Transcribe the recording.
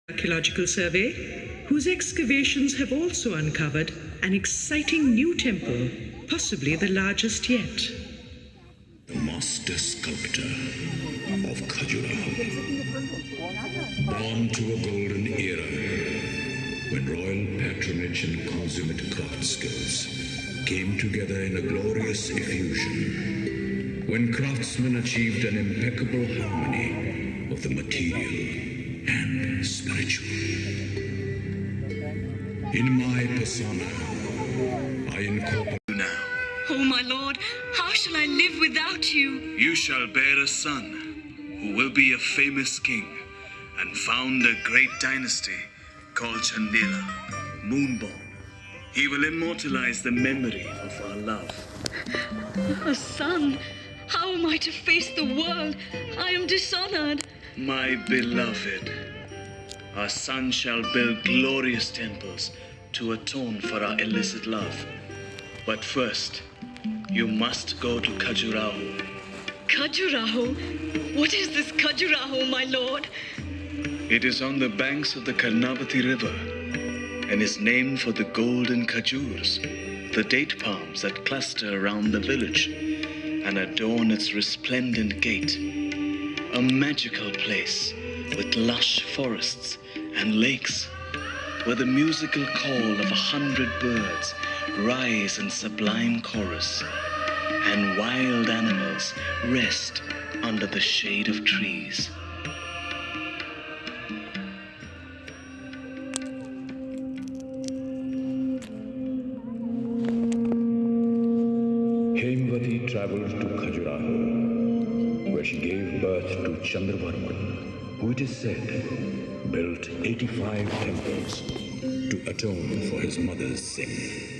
Archaeological Survey, whose excavations have also uncovered an exciting new temple, possibly the largest yet. The master sculptor of Khajuraho, born to a golden era when royal patronage and consummate craft skills came together in a glorious effusion, when craftsmen achieved an impeccable harmony of the material and spiritual. In my persona, I incorporate now. Oh, my lord, how shall I live without you? You shall bear a son who will be a famous king and found a great dynasty called Chandela, Moonborn. He will immortalize the memory of our love. A son? How am I to face the world? I am dishonored. My beloved, our son shall build glorious temples to atone for our illicit love. But first, you must go to Khajuraho. Khajuraho? What is this Khajuraho, my lord? It is on the banks of the Karnavati River and is named for the golden khajurs, the date palms that cluster around the village and adorn its resplendent gate. A magical place with lush forests and lakes, where the musical call of 100 birds rise in sublime chorus, and wild animals rest under the shade of trees. Hemavati traveled to Khajuraho, where she gave birth to Chandravarman, who it is said built 85 temples to atone for his mother's sin.